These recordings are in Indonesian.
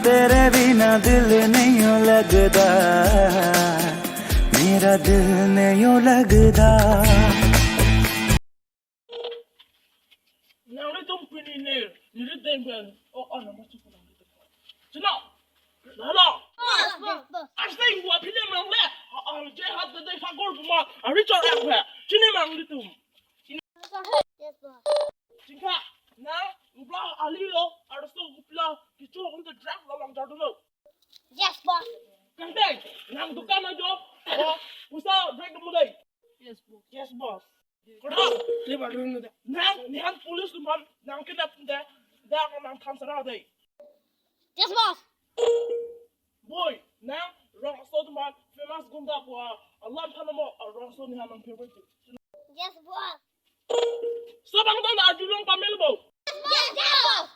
तेरे बिना दिल नहीं लगता मेरा दिल नहीं लगता Now they don't put in there. You did them well. Oh, no, what's the point? No. I say what people don't let. Jay had the day for gold for more. I reach out everywhere. Chinema little. Yes, boss. Chinka. Now, you blow a little. I was so good. You two on the draft along the road. Yes, boss. Come back. Now, to come and go. We saw break the money. Yes, boss. Yes, boss. Now, the hand police man. Now, get up there. That one comes around day. Yes, boss. Boy, now, wrong so man, famous gunda for a long time more, a wrong so ni hanang purity. Yes, boss. So, I'm going to do long pamelo. Yes, boss.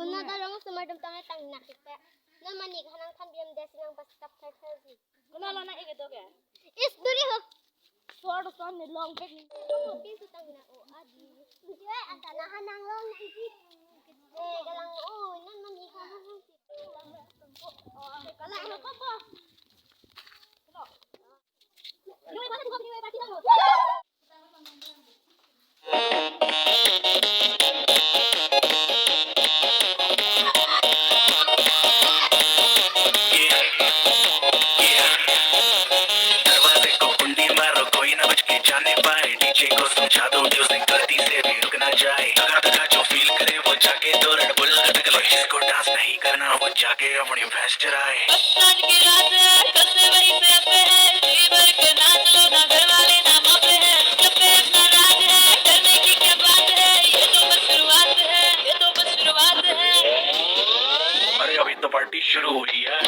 Kuna dalawang sumadam tangay tang nakita. Na manik hanang kandiam desilang pastap tartazi. Kuna lo na ikito ke? Is duri ho. Suara son ni long pek ni. Kamu pintu tang na o adi. Jue anta na hanang long na isi. Galang nan manik hanang si. Kalang lo ko po. Yoi bata juga ni bata ho. जाने पाए डीजे को समझा दो म्यूजिक गलती से भी रुक ना जाए लगा जो फील करे वो जाके दो रेड बुल जिसको डांस नहीं करना वो जाके अपनी भैंस चराए आज की रात है कसम वही पे है जी भर के नाच लो ना घर वाले ना मापे है जब पे अपना राज है डरने की क्या बात है ये तो बस शुरुआत है ये तो बस शुरुआत है अरे अभी तो पार्टी शुरू हुई है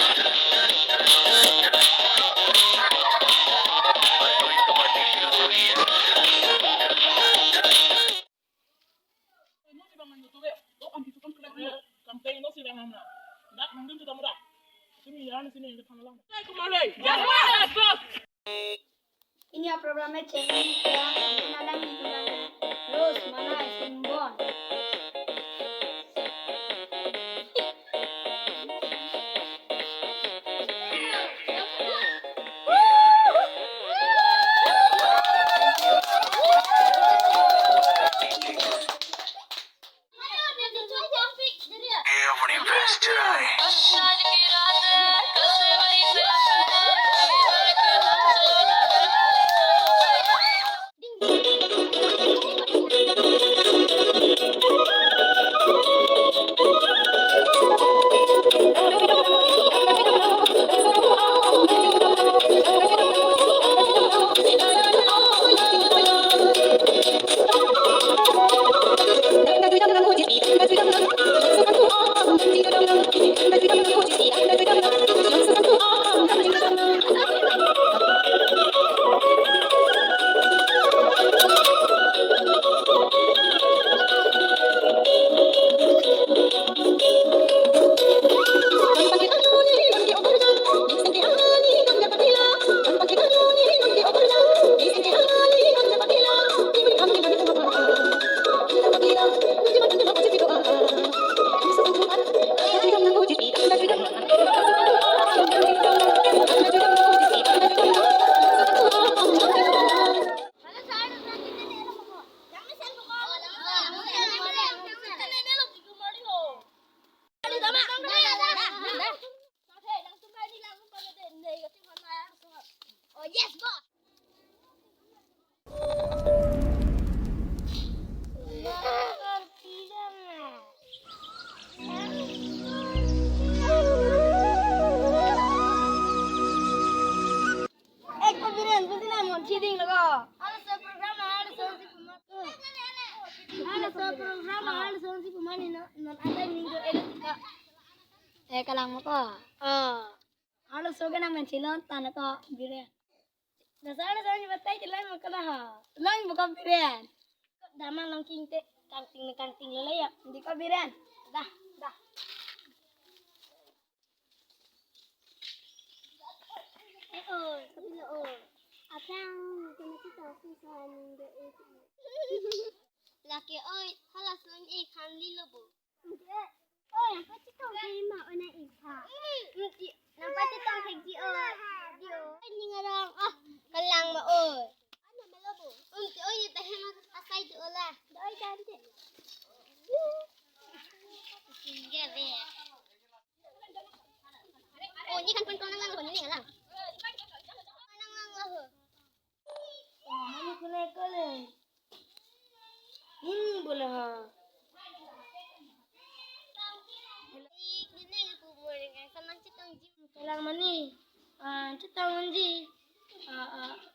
Ini programnya channel yang kenalan itu kan. Terus mana simbol program hal song si pemani non ada minggu eletika. Kalang mo ko. Hal song na man silon tan ko bire. Dasar sa ni batay tilay mo kala ha. Lang mo ko bire. Damang lang kinte kanting lalaya. Hindi ko bire. Dah. Kapila Atang kita sa minggu laki oi halas non ikan lilo bu. Nampak kita terima ona ikan. Nampak kita haji dio. Ini ngarang kalang ma oi. Ano melo bu? Oi tahem asai tu olah. Oi cantik. Tinggal be. Ini kan pun kau lang ni lang. Mana kena kale? Ini boleh ha. Ini aku boleh kan sama citang jiu. Kalang mani, citang manji,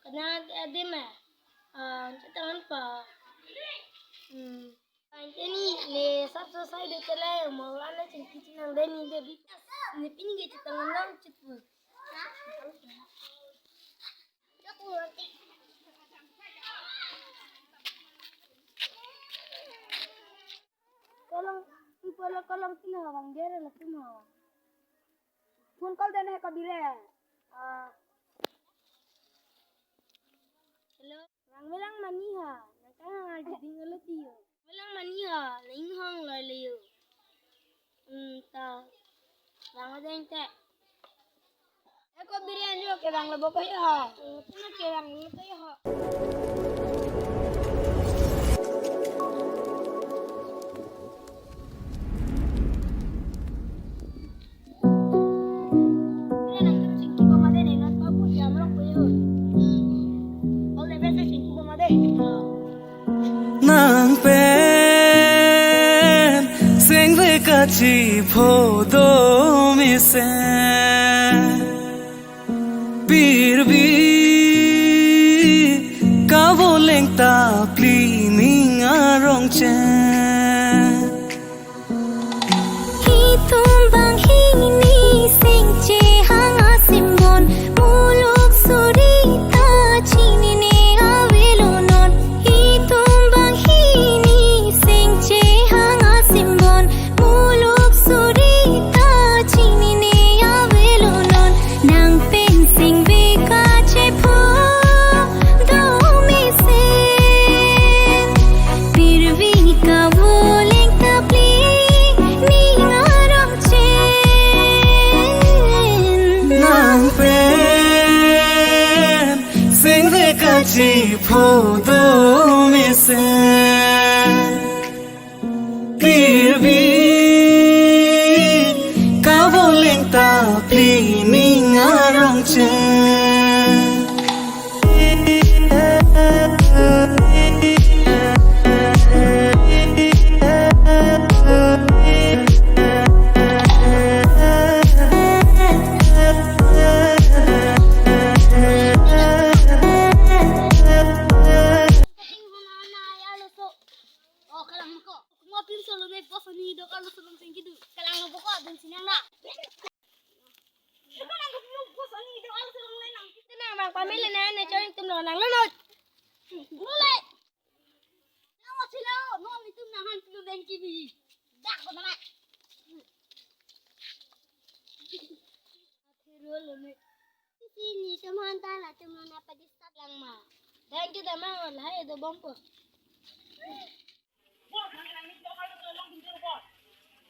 kena ada mah, citang apa? Ini le satu saya de telai mau ana citang deni de bi. Ni pini ke citang lang citu. Aku nanti. Kalau tina hawang gere la tuma hawang. Phone call dene hai kabire. Hello. Rang melang mani ha. Nang ngal jadi ngeletiyo. Melang mani ha. Ling hong lai liyo. Ta. Rang ada inte. Kabire anjo ke rang lebo ko ya. Tuna ke rang lebo ya ha. Nang pen sing ve ka chi pho do mi se bir bi ka bo leng ta pli ning a rong chen Hi tum bang hi ni sing che hang a simbon muluk suri ta chini ne avelo non hi tum bang hi ni sing che hang a simbon muluk suri ta chini ne avelo non nang pen sing ve ka che pho do me se pir vi ka boleng ta pli ni ngarang chen nang pen sing ve ka chi pho do mi se bir bi ka bo leng ta pli ning a rong chen Kalang mo ko. Kumapin solo na po sa nido kalau sa nang gidu. Kalang mo ko din sinang na. Kalang mo po sa nido kalau sa nang nang. Tina mang pamilya na na charing tumno nang lunod. Muli. Nawa sila, no itu nahan sila deng kibi. Dak ko na. Athir lo ne. Sini semanta la tumno na padistat lang ma. Dan kita mang lai do bompo.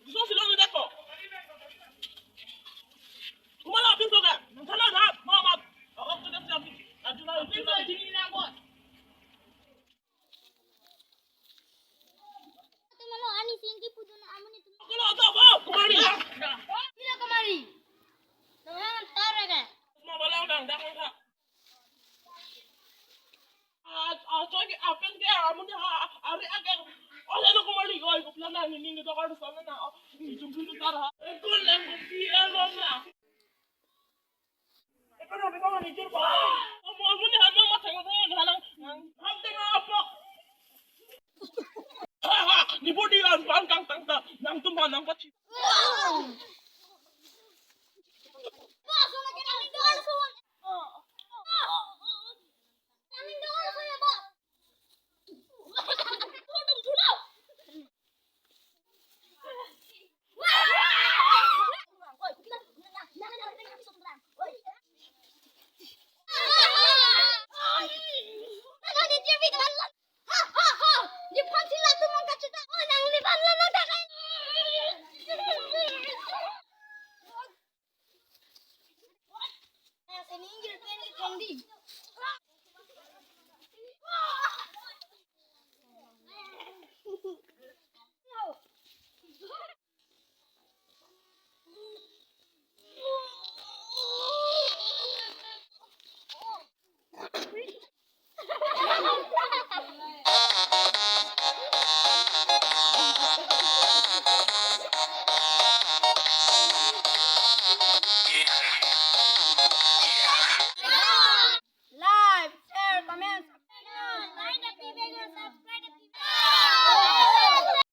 Gusto sila ng dako. Kumala pinto ka. Nantala na. Mama. Ako to the club. Aduna pinto dini na ko. Tumalo ani singki pudo na amo ni tumalo. Ako to ba. Kumari. Bila kamari. Nang tara ka. Mama lang nang dako ka. Soalnya apa yang dia amun dia hari agak oleh nak kumari kau ikut pelana ni ni kita kalau sana na jumpa tu tarah. Itu nak kopi elok na. Itu nak kita ni jumpa. Amun dia ada macam tu ni halang. Hamte na apa? tumhanang pati.